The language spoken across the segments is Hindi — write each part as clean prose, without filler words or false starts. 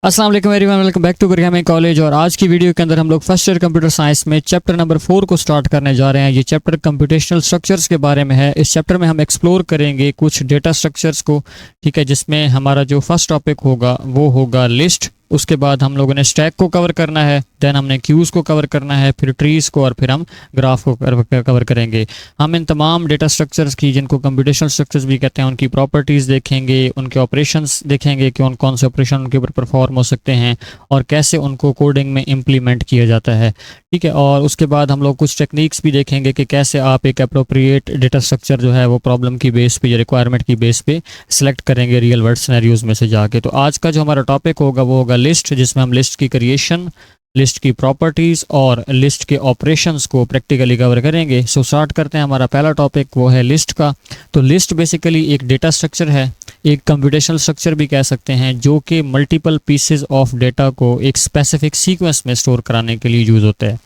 अस्सलाम वालेकुम everyone, welcome back to programming college. और आज की वीडियो के अंदर हम लोग फर्स्ट ईयर कंप्यूटर साइंस में चैप्टर नंबर 4 को स्टार्ट करने जा रहे हैं। ये चैप्टर कंप्यूटेशनल स्ट्रक्चर्स के बारे में है। इस चैप्टर में हम एक्सप्लोर करेंगे कुछ डेटा स्ट्रक्चर्स को, ठीक है, जिसमें हमारा जो फर्स्ट टॉपिक होगा वो होगा लिस्ट। उसके बाद हम लोगों ने स्टैक को कवर करना है, देन हमने क्यूज़ को कवर करना है, फिर ट्रीज़ को, और फिर हम ग्राफ को कवर करेंगे। हम इन तमाम डेटा स्ट्रक्चर्स की, जिनको कंप्यूटेशनल स्ट्रक्चर्स भी कहते हैं, उनकी प्रॉपर्टीज़ देखेंगे, उनके ऑपरेशंस देखेंगे कि कौन से ऑपरेशन उनके ऊपर परफॉर्म हो सकते हैं और कैसे उनको कोडिंग में इम्प्लीमेंट किया जाता है, ठीक है। और उसके बाद हम लोग कुछ टेक्निक्स भी देखेंगे कि कैसे आप एक अप्रोप्रिएट डेटा स्ट्रक्चर जो है वो प्रॉब्लम की बेस पे या रिक्वायरमेंट की बेस पे सिलेक्ट करेंगे रियल वर्ल्ड सिनेरियोज में से जाके। तो आज का जो हमारा टॉपिक होगा वो होगा लिस्ट, जिसमें हम लिस्ट की क्रिएशन, लिस्ट की प्रॉपर्टीज़ और लिस्ट के ऑपरेशंस को प्रैक्टिकली कवर करेंगे। सो स्टार्ट करते हैं। हमारा पहला टॉपिक वो है लिस्ट का। तो लिस्ट बेसिकली एक डेटा स्ट्रक्चर है, एक कंप्यूटेशनल स्ट्रक्चर भी कह सकते हैं, जो कि मल्टीपल पीसेज ऑफ डेटा को एक स्पेसिफिक सीक्वेंस में स्टोर कराने के लिए यूज़ होता है।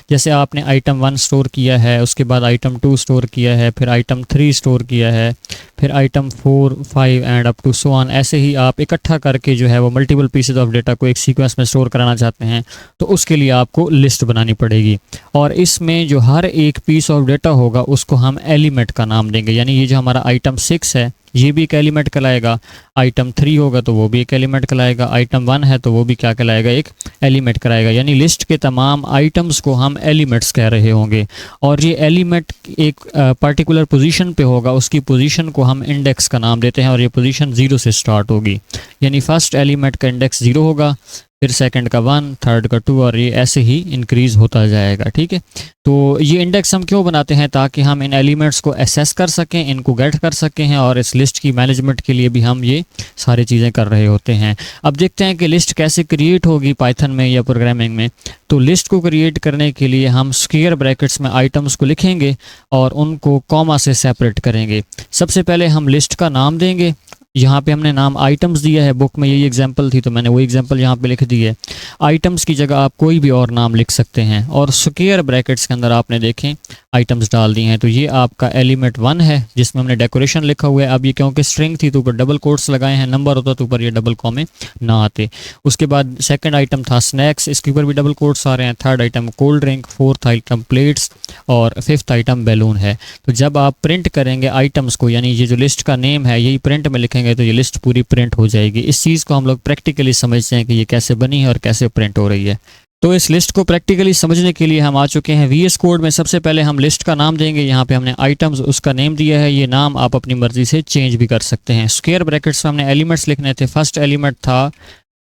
जैसे आपने आइटम 1 स्टोर किया है, उसके बाद आइटम 2 स्टोर किया है, फिर आइटम 3 स्टोर किया है, फिर item 4, 5 and up to so on. ऐसे ही आप इकट्ठा करके जो है वो मल्टीपल पीसेज ऑफ डेटा को एक सीक्वेंस में स्टोर कराना चाहते हैं, तो उसके लिए आपको लिस्ट बनानी पड़ेगी। और इसमें जो हर एक पीस ऑफ डेटा होगा उसको हम एलिमेंट का नाम देंगे। यानी ये जो हमारा आइटम 6 है ये भी एक एलिमेंट कहलाएगा, आइटम 3 होगा तो वो भी एक एलिमेंट कहलाएगा, आइटम 1 है तो वो भी क्या कहलाएगा, एक एलिमेंट कहलाएगा। यानी लिस्ट के तमाम आइटम्स को हम एलिमेंट्स कह रहे होंगे। और ये एलिमेंट एक पर्टिकुलर पोजीशन पे होगा, उसकी पोजीशन को हम इंडेक्स का नाम देते हैं, और ये पोजीशन 0 से स्टार्ट होगी। यानी फर्स्ट एलिमेंट का इंडेक्स 0 होगा, फिर सेकंड का 1, थर्ड का 2, और ये ऐसे ही इंक्रीज़ होता जाएगा, ठीक है। तो ये इंडेक्स हम क्यों बनाते हैं? ताकि हम इन एलिमेंट्स को एसेस कर सकें, इनको गेट कर सकें हैं, और इस लिस्ट की मैनेजमेंट के लिए भी हम ये सारी चीज़ें कर रहे होते हैं। अब देखते हैं कि लिस्ट कैसे क्रिएट होगी पाइथन में या प्रोग्रामिंग में। तो लिस्ट को क्रिएट करने के लिए हम स्क्वायर ब्रैकेट्स में आइटम्स को लिखेंगे और उनको कॉमा से सेपरेट करेंगे। सबसे पहले हम लिस्ट का नाम देंगे। यहाँ पे हमने नाम आइटम्स दिया है, बुक में यही एग्जांपल थी तो मैंने वो एग्जांपल यहाँ पे लिख दी है। आइटम्स की जगह आप कोई भी और नाम लिख सकते हैं, और स्क्वायर ब्रैकेट्स के अंदर आपने देखें आइटम्स डाल दी हैं। तो ये आपका एलिमेंट 1 है, जिसमें हमने डेकोरेशन लिखा हुआ है। अब ये क्योंकि स्ट्रिंग थी तो ऊपर डबल कोट्स लगाए हैं, नंबर होता तो ऊपर ये डबल कॉमे ना आते। उसके बाद सेकंड आइटम था स्नैक्स, इसके ऊपर भी डबल कोट्स आ रहे हैं। Third item cold drink, fourth item plates, और फिफ्थ आइटम बैलून है। तो जब आप प्रिंट करेंगे आइटम्स को, यानी ये जो लिस्ट का नेम है यही प्रिंट में लिखेंगे, तो ये लिस्ट पूरी प्रिंट हो जाएगी। इस चीज़ को हम लोग प्रैक्टिकली समझते हैं कि ये कैसे बनी है और कैसे प्रिंट हो रही है। तो इस लिस्ट को प्रैक्टिकली समझने के लिए हम आ चुके हैं VS कोड में। सबसे पहले हम लिस्ट का नाम देंगे। यहाँ पे हमने आइटम्स उसका नेम दिया है, ये नाम आप अपनी मर्जी से चेंज भी कर सकते हैं। स्क्वायर ब्रैकेट्स में हमने एलिमेंट्स लिखने थे। फर्स्ट एलिमेंट था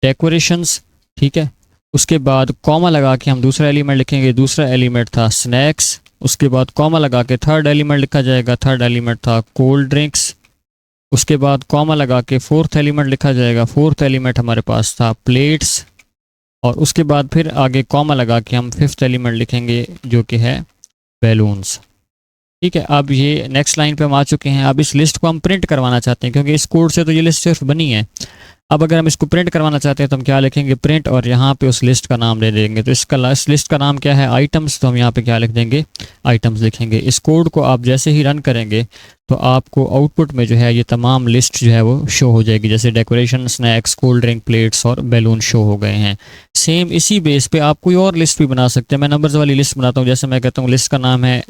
डेकोरेशंस, ठीक है। उसके बाद कॉमा लगा के हम दूसरा एलिमेंट लिखेंगे, दूसरा एलिमेंट था स्नैक्स। उसके बाद कॉमा लगा के थर्ड एलिमेंट लिखा जाएगा, थर्ड एलिमेंट था कोल्ड ड्रिंक्स। उसके बाद कॉमा लगा के फोर्थ एलिमेंट लिखा जाएगा, फोर्थ एलिमेंट हमारे पास था प्लेट्स। और उसके बाद फिर आगे कॉमा लगा के हम फिफ्थ एलिमेंट लिखेंगे जो कि है बैलून्स, ठीक है। अब ये नेक्स्ट लाइन पे हम आ चुके हैं। अब इस लिस्ट को हम प्रिंट करवाना चाहते हैं, क्योंकि इस कोड से तो ये लिस्ट सिर्फ बनी है। अब अगर हम इसको प्रिंट करवाना चाहते हैं तो हम क्या लिखेंगे, प्रिंट, और यहाँ पे उस लिस्ट का नाम दे देंगे। तो इस लिस्ट का नाम क्या है, आइटम्स। तो हम यहाँ पे क्या लिख देंगे, आइटम्स लिखेंगे। इस कोड को आप जैसे ही रन करेंगे तो आपको आउटपुट में जो है ये तमाम लिस्ट जो है वो शो हो जाएगी। जैसे decoration, snacks, cold drink, plates और बैलून शो हो गए हैं। सेम इसी बेस पे आप कोई और लिस्ट भी बना सकते हैं। मैं नंबर्स वाली लिस्ट बनाता हूँ। जैसे मैं कहता हूँ लिस्ट का नाम है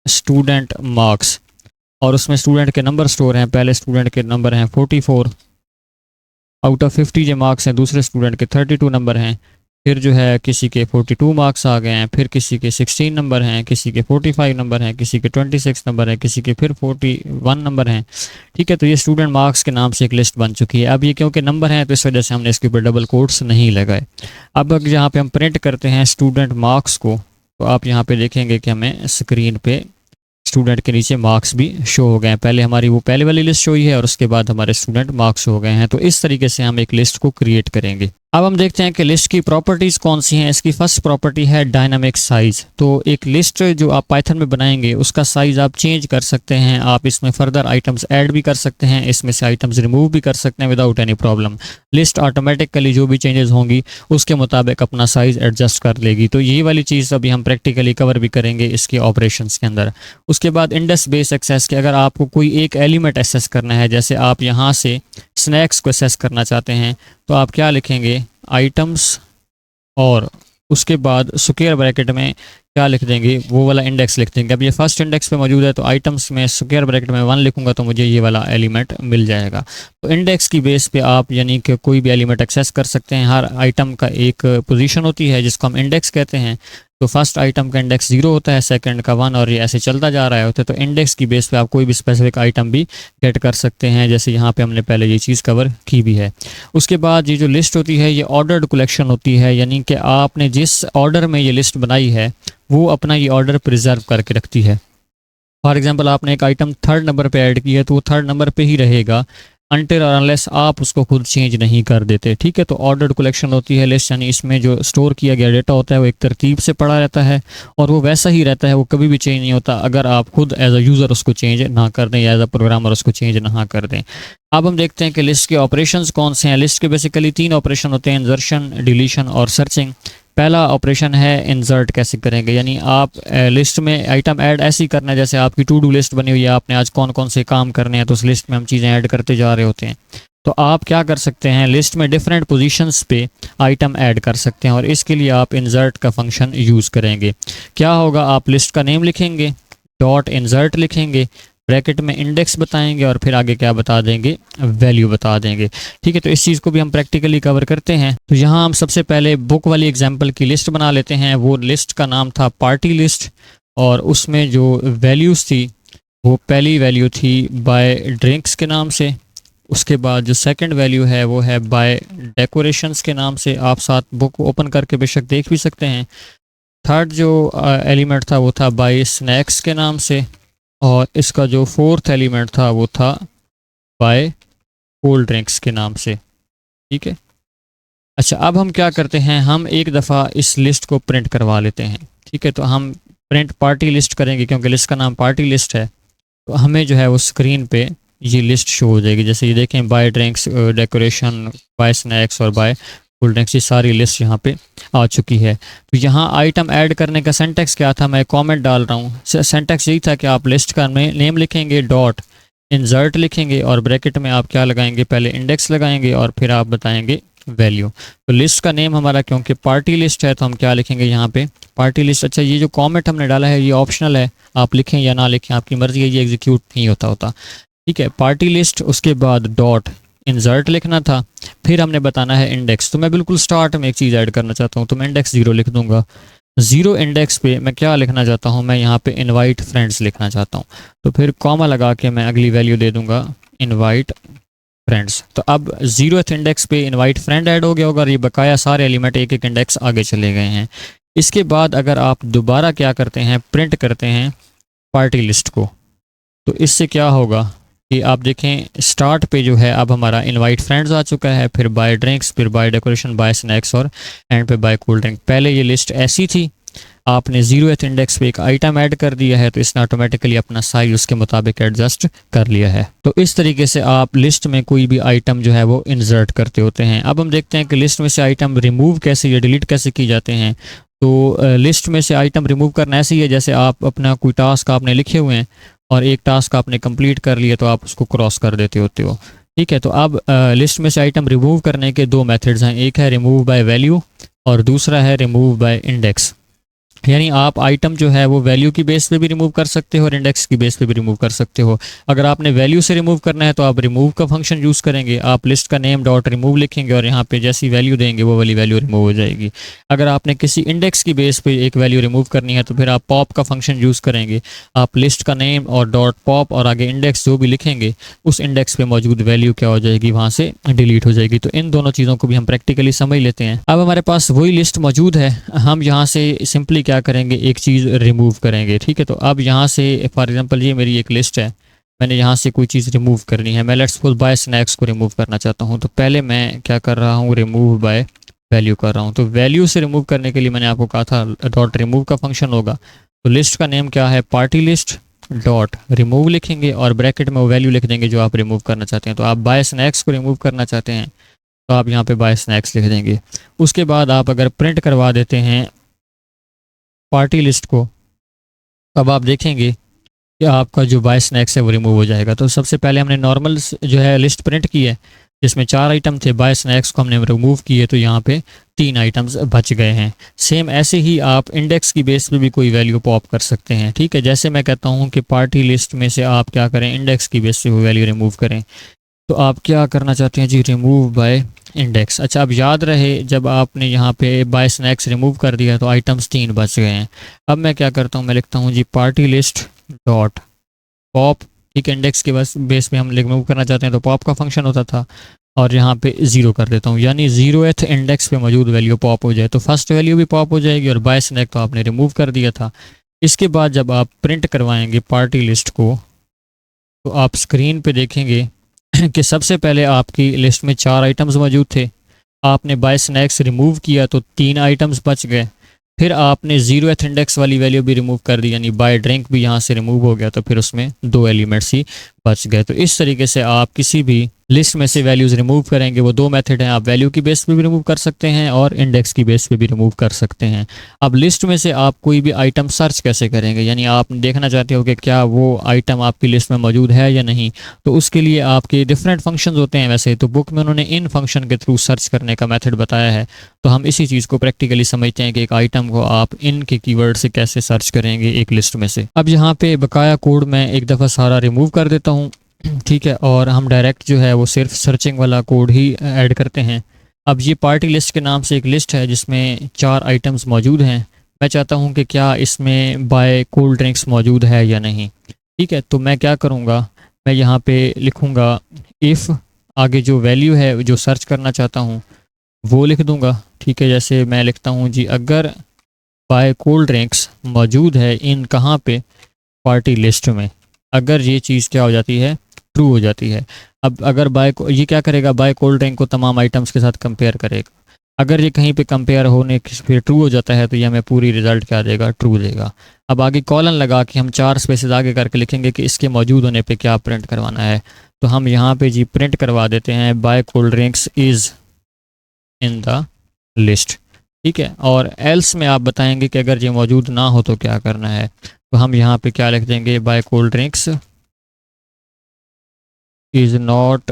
स्टूडेंट मार्क्स, और उसमें स्टूडेंट के नंबर स्टोर हैं। पहले स्टूडेंट के नंबर हैं 44 आउट ऑफ 50 जो मार्क्स हैं, दूसरे स्टूडेंट के 32 नंबर हैं, फिर जो है किसी के 42 मार्क्स आ गए हैं, फिर किसी के 16 नंबर हैं, किसी के 45 नंबर हैं, किसी के 26 नंबर हैं, किसी के फिर 41 नंबर हैं, ठीक है। तो ये स्टूडेंट मार्क्स के नाम से एक लिस्ट बन चुकी है। अब ये क्योंकि नंबर हैं तो इस वजह से हमने इसके ऊपर डबल कोट्स नहीं लगाए। अब यहाँ पे हम प्रिंट करते हैं स्टूडेंट मार्क्स को, तो आप यहाँ पे देखेंगे कि हमें स्क्रीन पे स्टूडेंट के नीचे मार्क्स भी शो हो गए हैं। पहले हमारी वो पहले वाली लिस्ट शो हुई है और उसके बाद हमारे स्टूडेंट मार्क्स हो गए हैं। तो इस तरीके से हम एक लिस्ट को क्रिएट करेंगे। अब हम देखते हैं कि लिस्ट की प्रॉपर्टीज़ कौन सी हैं। इसकी फर्स्ट प्रॉपर्टी है डायनामिक साइज़। तो एक लिस्ट जो आप पाइथन में बनाएंगे उसका साइज़ आप चेंज कर सकते हैं। आप इसमें फर्दर आइटम्स ऐड भी कर सकते हैं, इसमें से आइटम्स रिमूव भी कर सकते हैं without any problem. List automatically जो भी चेंजेस होंगी उसके मुताबिक अपना साइज़ एडजस्ट कर लेगी। तो यही वाली चीज़ अभी हम प्रैक्टिकली कवर भी करेंगे इसके ऑपरेशंस के अंदर। उसके बाद इंडेक्स बेस एक्सेस के, अगर आपको कोई एक एलिमेंट एक्सेस करना है, जैसे आप यहाँ से स्नैक्स को एक्सेस करना चाहते हैं, तो आप क्या लिखेंगे, आइटम्स और उसके बाद स्क्वायर ब्रैकेट में क्या लिख देंगे, वो वाला इंडेक्स लिख देंगे। अब ये फर्स्ट इंडेक्स पे मौजूद है तो आइटम्स में स्क्वायर ब्रैकेट में 1 लिखूंगा तो मुझे ये वाला एलिमेंट मिल जाएगा। तो इंडेक्स की बेस पे आप यानी कि कोई भी एलिमेंट एक्सेस कर सकते हैं। हर आइटम का एक पोजीशन होती है जिसको हम इंडेक्स कहते हैं। तो फर्स्ट आइटम का इंडेक्स 0 होता है, सेकंड का 1 और ये ऐसे चलता जा रहा होता है। तो इंडेक्स की बेस पे आप कोई भी स्पेसिफिक आइटम भी गेट कर सकते हैं, जैसे यहाँ पे हमने पहले ये चीज़ कवर की भी है। उसके बाद ये जो लिस्ट होती है ये ऑर्डर्ड कलेक्शन होती है, यानी कि आपने जिस ऑर्डर में ये लिस्ट बनाई है वो अपना ये ऑर्डर प्रिजर्व करके रखती है। फॉर एग्जांपल आपने एक आइटम 3rd नंबर पे ऐड की है तो वो 3rd नंबर पे ही रहेगा अनटिल और अनलेस आप उसको खुद चेंज नहीं कर देते। ठीक है, तो ऑर्डर्ड कलेक्शन होती है लिस्ट, यानी इसमें जो स्टोर किया गया डेटा होता है वो एक तरतीब से पड़ा रहता है और वो वैसा ही रहता है, वो कभी भी चेंज नहीं होता अगर आप खुद एज अ यूज़र उसको चेंज ना कर दें या एज अ प्रोग्रामर उसको चेंज ना कर दें। अब हम देखते हैं कि लिस्ट के ऑपरेशंस कौन से हैं। लिस्ट के बेसिकली 3 ऑपरेशन होते हैं, इंसर्शन, डिलीशन और सर्चिंग। पहला ऑपरेशन है इंसर्ट कैसे करेंगे, यानी आप लिस्ट में आइटम ऐड ऐसे ही करना है जैसे आपकी टू डू लिस्ट बनी हुई है, आपने आज कौन कौन से काम करने हैं तो उस लिस्ट में हम चीज़ें ऐड करते जा रहे होते हैं। तो आप क्या कर सकते हैं, लिस्ट में डिफरेंट पोजीशंस पे आइटम ऐड कर सकते हैं और इसके लिए आप इंसर्ट का फंक्शन यूज़ करेंगे। क्या होगा, आप लिस्ट का नेम लिखेंगे, डॉट इंसर्ट लिखेंगे, ब्रैकेट में इंडेक्स बताएंगे और फिर आगे क्या बता देंगे, वैल्यू बता देंगे। ठीक है, तो इस चीज़ को भी हम प्रैक्टिकली कवर करते हैं। तो यहाँ हम सबसे पहले बुक वाली एग्जांपल की लिस्ट बना लेते हैं। वो लिस्ट का नाम था पार्टी लिस्ट और उसमें जो वैल्यूज़ थी वो पहली वैल्यू थी बाय ड्रिंक्स के नाम से। उसके बाद जो सेकंड वैल्यू है वो है बाय डेकोरेशंस के नाम से। आप साथ बुक ओपन करके बेशक देख भी सकते हैं। थर्ड जो एलिमेंट था वो था बाय स्नैक्स के नाम से और इसका जो फोर्थ एलिमेंट था वो था बाय कोल्ड ड्रिंक्स के नाम से। ठीक है, अच्छा अब हम क्या करते हैं, हम एक दफ़ा इस लिस्ट को प्रिंट करवा लेते हैं। ठीक है, तो हम प्रिंट पार्टी लिस्ट करेंगे क्योंकि लिस्ट का नाम पार्टी लिस्ट है। तो हमें जो है वो स्क्रीन पे ये लिस्ट शो हो जाएगी। जैसे ये देखें, buy drinks, decoration, buy snacks और बाय कोल्ड ड्रिंक्स, ये सारी लिस्ट यहाँ पे आ चुकी है। तो यहाँ आइटम ऐड करने का सेंटेक्स क्या था, मैं कमेंट डाल रहा हूँ। सेंटेक्स यही था कि आप लिस्ट का नेम लिखेंगे, डॉट इंसर्ट लिखेंगे और ब्रैकेट में आप क्या लगाएंगे, पहले इंडेक्स लगाएंगे और फिर आप बताएंगे वैल्यू। तो लिस्ट का नेम हमारा क्योंकि पार्टी लिस्ट है तो हम क्या लिखेंगे यहाँ पे, पार्टी लिस्ट। अच्छा, ये जो कमेंट हमने डाला है ये ऑप्शनल है, आप लिखें या ना लिखें आपकी मर्जी है, ये एग्जीक्यूट नहीं होता। ठीक है, पार्टी लिस्ट, उसके बाद डॉट इंसर्ट लिखना था, फिर हमने बताना है इंडेक्स। तो मैं बिल्कुल स्टार्ट में एक चीज़ ऐड करना चाहता हूँ तो मैं इंडेक्स 0 लिख दूंगा। 0 इंडेक्स पे मैं क्या लिखना चाहता हूँ, मैं यहाँ पे इनवाइट फ्रेंड्स लिखना चाहता हूँ। तो फिर कॉमा लगा के मैं अगली वैल्यू दे दूंगा इनवाइट फ्रेंड्स। तो अब 0th इंडेक्स पे इनवाइट फ्रेंड ऐड हो गया होगा और ये बकाया सारे एलिमेंट एक एक इंडेक्स आगे चले गए हैं। इसके बाद अगर आप दोबारा क्या करते हैं, प्रिंट करते हैं पार्टी लिस्ट को, तो इससे क्या होगा कि आप देखें स्टार्ट पे जो है अब हमारा इनवाइट फ्रेंड्स आ चुका है, फिर बाय ड्रिंक्स, फिर बाय डेकोरेशन, बाय स्नैक्स और एंड पे बाय कोल्ड ड्रिंक। पहले ये लिस्ट ऐसी थी, आपने 0th इंडेक्स पे एक आइटम ऐड कर दिया है तो इसने ऑटोमेटिकली अपना साइज उसके मुताबिक एडजस्ट कर लिया है। तो इस तरीके से आप लिस्ट में कोई भी आइटम जो है वो इंसर्ट करते होते हैं। अब हम देखते हैं कि लिस्ट में से आइटम रिमूव कैसे या डिलीट कैसे की जाते हैं। तो लिस्ट में से आइटम रिमूव करना ऐसे ही है जैसे आप अपना कोई टास्क आपने लिखे हुए हैं और एक टास्क आपने कंप्लीट कर लिया तो आप उसको क्रॉस कर देते होते हो। ठीक है, तो अब लिस्ट में से आइटम रिमूव करने के 2 मेथड्स हैं, एक है रिमूव बाय वैल्यू और दूसरा है रिमूव बाय इंडेक्स। यानी आप आइटम जो है वो वैल्यू की बेस पे भी रिमूव कर सकते हो और इंडेक्स की बेस पे भी रिमूव कर सकते हो। अगर आपने वैल्यू से रिमूव करना है तो आप रिमूव का फंक्शन यूज़ करेंगे, आप लिस्ट का नेम डॉट रिमूव लिखेंगे और यहाँ पे जैसी वैल्यू देंगे वो वाली वैल्यू रिमूव हो जाएगी। अगर आपने किसी इंडेक्स की बेस पे एक वैल्यू रिमूव करनी है तो फिर आप पॉप का फंक्शन यूज़ करेंगे, आप लिस्ट का नेम और डॉट पॉप और आगे इंडेक्स जो भी लिखेंगे उस इंडेक्स पे मौजूद वैल्यू क्या हो जाएगी, वहाँ से डिलीट हो जाएगी। तो इन दोनों चीज़ों को भी हम प्रैक्टिकली समझ लेते हैं। अब हमारे पास वही लिस्ट मौजूद है, हम यहाँ से सिंपली क्या करेंगे, एक चीज़ रिमूव करेंगे। ठीक है, तो अब यहाँ से फॉर एग्जांपल ये मेरी एक लिस्ट है, मैंने यहाँ से कोई चीज़ रिमूव करनी है, मैं लेट्स सपोज बाय स्नैक्स को रिमूव करना चाहता हूँ। तो पहले मैं क्या कर रहा हूँ, रिमूव बाय वैल्यू कर रहा हूँ। तो वैल्यू से रिमूव करने के लिए मैंने आपको कहा था डॉट रिमूव का फंक्शन होगा। तो लिस्ट का नेम क्या है, पार्टी लिस्ट, डॉट रिमूव लिखेंगे और ब्रैकेट में वो वैल्यू लिख देंगे जो आप रिमूव करना चाहते हैं। तो आप बाय स्नैक्स को रिमूव करना चाहते हैं तो आप यहाँ पे बाय स्नैक्स लिख देंगे। उसके बाद आप अगर प्रिंट करवा देते हैं पार्टी लिस्ट को, अब आप देखेंगे कि आपका जो बाय स्नैक्स है वो रिमूव हो जाएगा। तो सबसे पहले हमने नॉर्मल जो है लिस्ट प्रिंट की है जिसमें 4 आइटम थे, बाय स्नैक्स को हमने रिमूव किए तो यहाँ पे 3 आइटम्स बच गए हैं। सेम ऐसे ही आप इंडेक्स की बेस पे भी कोई वैल्यू पॉप कर सकते हैं। ठीक है, जैसे मैं कहता हूँ कि पार्टी लिस्ट में से आप क्या करें, इंडेक्स की बेस पे वो वैल्यू रिमूव करें, तो आप क्या करना चाहते हैं जी, रिमूव बाय इंडेक्स। अच्छा, अब याद रहे जब आपने यहाँ पे बाय स्नैक्स रिमूव कर दिया तो आइटम्स 3 बच गए हैं। अब मैं क्या करता हूँ, मैं लिखता हूँ जी पार्टी लिस्ट डॉट पॉप। ठीक है, इंडेक्स के बेस पे हम रिमूव करना चाहते हैं तो पॉप का फंक्शन होता था, और यहाँ पे 0 कर देता हूँ, यानी 0th इंडेक्स पे मौजूद वैल्यू पॉप हो जाए तो फर्स्ट वैल्यू भी पॉप हो जाएगी, और बाय स्नैक तो आपने रिमूव कर दिया था। इसके बाद जब आप प्रिंट करवाएंगे पार्टी लिस्ट को तो आप स्क्रीन पे देखेंगे कि सबसे पहले आपकी लिस्ट में 4 आइटम्स मौजूद थे, आपने बाय स्नैक्स रिमूव किया तो 3 आइटम्स बच गए, फिर आपने 0th इंडेक्स वाली वैल्यू भी रिमूव कर दी, यानी बाय ड्रिंक भी यहाँ से रिमूव हो गया, तो फिर उसमें 2 एलिमेंट्स ही बच गए। तो इस तरीके से आप किसी भी लिस्ट में से वैल्यूज़ रिमूव करेंगे। वो 2 मेथड हैं, आप वैल्यू की बेस पे भी रिमूव कर सकते हैं और इंडेक्स की बेस पे भी रिमूव कर सकते हैं। अब लिस्ट में से आप कोई भी आइटम सर्च कैसे करेंगे, यानी आप देखना चाहते हो कि क्या वो आइटम आपकी लिस्ट में मौजूद है या नहीं, तो उसके लिए आपके डिफरेंट फंक्शंस होते हैं। वैसे तो बुक में उन्होंने इन फंक्शन के थ्रू सर्च करने का मेथड बताया है, तो हम इसी चीज़ को प्रैक्टिकली समझते हैं कि एक आइटम को आप इन के कीवर्ड से कैसे सर्च करेंगे एक लिस्ट में से। अब यहाँ पे बकाया कोड मैं एक दफ़ा सारा रिमूव कर देता हूँ। ठीक है, और हम डायरेक्ट जो है वो सिर्फ सर्चिंग वाला कोड ही ऐड करते हैं। अब ये पार्टी लिस्ट के नाम से एक लिस्ट है जिसमें 4 आइटम्स मौजूद हैं। मैं चाहता हूँ कि क्या इसमें बाय कोल्ड ड्रिंक्स मौजूद है या नहीं। ठीक है, तो मैं क्या करूँगा, मैं यहाँ पे लिखूँगा इफ़, आगे जो वैल्यू है जो सर्च करना चाहता हूँ वो लिख दूँगा। ठीक है, जैसे मैं लिखता हूँ जी अगर बाय कोल्ड ड्रिंक्स मौजूद है इन कहाँ पे, पार्टी लिस्ट में, अगर ये चीज़ क्या हो जाती है, ट्रू हो जाती है। अब अगर ये क्या करेगा, बाय कोल्ड ड्रिंक को तमाम आइटम्स के साथ कंपेयर करेगा। अगर ये कहीं पे कंपेयर होने फिर ट्रू हो जाता है तो ये हमें पूरी रिजल्ट क्या देगा, ट्रू देगा। अब आगे कॉलन लगा के हम 4 स्पेसेस आगे करके लिखेंगे कि इसके मौजूद होने पे क्या प्रिंट करवाना है। तो हम यहाँ पे जी प्रिंट करवा देते हैं bye cold drinks is in the list. ठीक है, और एल्स में आप बताएंगे कि अगर ये मौजूद ना हो तो क्या करना है। तो हम यहाँ पे क्या लिख देंगे, bye cold drinks is not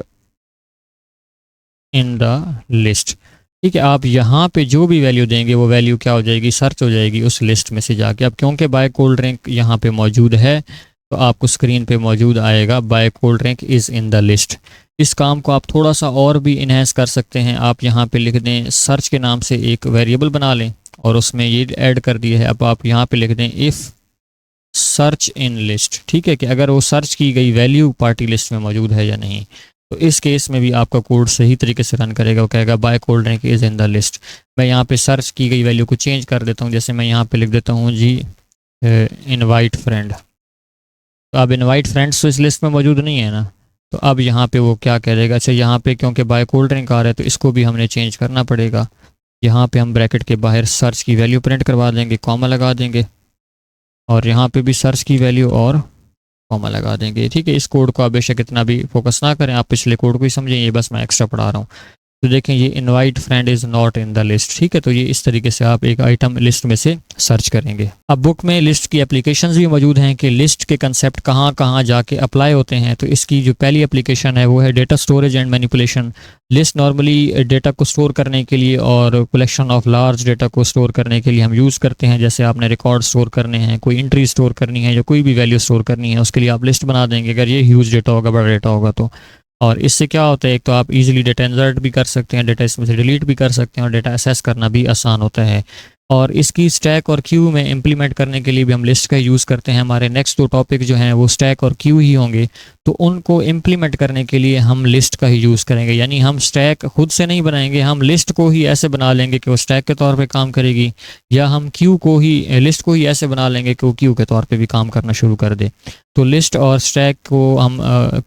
in the list. ठीक है, आप यहाँ पे जो भी वैल्यू देंगे वो वैल्यू क्या हो जाएगी, सर्च हो जाएगी उस लिस्ट में से जाके। अब क्योंकि बाय कोल्ड ड्रिंक यहाँ पे मौजूद है तो आपको स्क्रीन पे मौजूद आएगा by cold drink is in the list. इस काम को आप थोड़ा सा और भी इन्हेंस कर सकते हैं। आप यहाँ पे लिख दें सर्च के नाम से एक वेरिएबल बना लें और उसमें ये ऐड कर दिया है। अब आप यहाँ पे लिख दें इफ़ सर्च इन लिस्ट। ठीक है, कि अगर वो सर्च की गई वैल्यू पार्टी लिस्ट में मौजूद है या नहीं। तो इस केस में भी आपका कोड सही तरीके से रन करेगा, वो कहेगा by cold drink is in the list. मैं यहाँ पे सर्च की गई वैल्यू को चेंज कर देता हूँ, जैसे मैं यहाँ पे लिख देता हूँ जी इनवाइट फ्रेंड। तो अब इनवाइट फ्रेंड्स तो इस लिस्ट में मौजूद नहीं है ना, तो अब यहाँ पे वो क्या करेगा, अच्छा यहाँ पे क्योंकि बाय कोल्ड ड्रिंक आ रहा है तो इसको भी हमने चेंज करना पड़ेगा। यहाँ पे हम ब्रैकेट के बाहर सर्च की वैल्यू प्रिंट करवा देंगे, कॉमा लगा देंगे, और यहाँ पे भी सर्च की वैल्यू और कॉमा लगा देंगे। ठीक है, इस कोड को आप बेशक इतना भी फोकस ना करें, आप पिछले कोड को ही समझें, ये बस मैं एक्स्ट्रा पढ़ा रहा हूँ। तो देखें ये invite friend is not in the list. ठीक है, तो ये इस तरीके से आप एक आइटम लिस्ट में से सर्च करेंगे। अब बुक में लिस्ट की एप्लीकेशंस भी मौजूद हैं कि लिस्ट के कंसेप्ट कहाँ कहाँ जाके अप्लाई होते हैं। तो इसकी जो पहली एप्लीकेशन है वो है data storage and manipulation. List normally data को स्टोर करने के लिए और कलेक्शन ऑफ लार्ज डेटा को स्टोर करने के लिए हम यूज़ करते हैं। जैसे आपने रिकॉर्ड स्टोर करने हैं, कोई एंट्री स्टोर करनी है या कोई भी वैल्यू स्टोर करनी है, उसके लिए आप लिस्ट बना देंगे अगर ये ह्यूज डेटा होगा, बड़ा डेटा होगा तो। और इससे क्या होता है, एक तो आप इजीली डेटा इंसर्ट भी कर सकते हैं, डेटा इसमें से डिलीट भी कर सकते हैं, और डेटा असेस करना भी आसान होता है। और इसकी स्टैक और क्यू में इंप्लीमेंट करने के लिए भी हम लिस्ट का यूज़ करते हैं। हमारे नेक्स्ट 2 टॉपिक जो हैं वो स्टैक और क्यू ही होंगे, तो उनको इम्प्लीमेंट करने के लिए हम लिस्ट का ही यूज़ करेंगे। यानी हम स्टैक खुद से नहीं बनाएंगे, हम लिस्ट को ही ऐसे बना लेंगे कि वो स्टैक के तौर पे काम करेगी, या हम क्यू को ही, लिस्ट को ही ऐसे बना लेंगे कि वो क्यू के तौर पे भी काम करना शुरू कर दे। तो लिस्ट और स्टैक को हम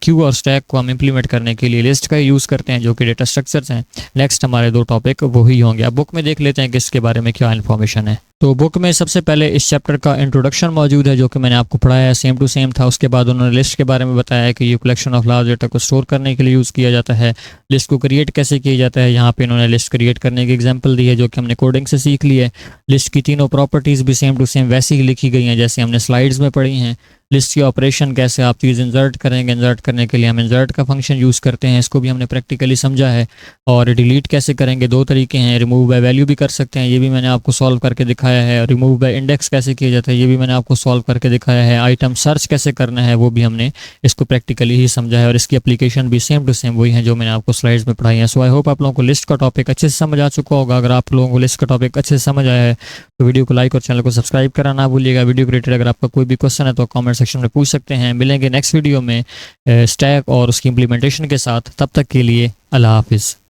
क्यू और स्टैक को हम इम्प्लीमेंट करने के लिए लिस्ट का यूज़ करते हैं, जो कि डेटा स्ट्रक्चर्स हैं। नेक्स्ट हमारे 2 टॉपिक वही होंगे। अब बुक में देख लेते हैं कि इसके बारे में क्या इन्फॉर्मेशन है। तो बुक में सबसे पहले इस चैप्टर का इंट्रोडक्शन मौजूद है, जो कि मैंने आपको पढ़ाया है, सेम टू सेम था। उसके बाद उन्होंने लिस्ट के बारे में बताया कि ये कलेक्शन ऑफ लार्ज डेटा को स्टोर करने के लिए यूज़ किया जाता है। लिस्ट को क्रिएट कैसे किया जाता है, यहाँ पे इन्होंने लिस्ट क्रिएट करने की एग्जाम्पल दी है, जो कि हमने कोडिंग से सीख ली है। लिस्ट की तीनों प्रॉपर्टीज़ भी सेम टू सेम वैसी ही लिखी गई हैं जैसे हमने स्लाइड्स में पढ़ी हैं। लिस्ट की ऑपरेशन कैसे आप चीज़ इंसर्ट करेंगे, इंसर्ट करने के लिए हम इंसर्ट का फंक्शन यूज़ करते हैं, इसको भी हमने प्रैक्टिकली समझा है। और डिलीट कैसे करेंगे, दो तरीके हैं, रिमूव बाय वैल्यू भी कर सकते हैं, ये भी मैंने आपको सॉल्व करके दिखाया है। रिमूव बाय इंडेक्स कैसे किया जाता है, ये भी मैंने आपको सॉल्व करके दिखाया है। आइटम सर्च कैसे करना है, वो भी हमने इसको प्रैक्टिकली ही समझा है, और इसकी एप्लीकेशन भी सेम टू सेम वही है जो मैंने आपको स्लाइड्स में पढ़ाई है। सो आई होप आप लोगों को लिस्ट का टॉपिक अच्छे से समझ आ चुका होगा। अगर आप लोगों को लिस्ट का टॉपिक अच्छे से समझ आया है तो वीडियो को लाइक और चैनल को सब्सक्राइब करना ना भूलिएगा। वीडियो को रिलेटेड अगर आपका कोई भी क्वेश्चन है तो कमेंट सेक्शन में पूछ सकते हैं। मिलेंगे नेक्स्ट वीडियो में स्टैक और उसकी इंप्लीमेंटेशन के साथ, तब तक के लिए अल्लाह हाफिज़।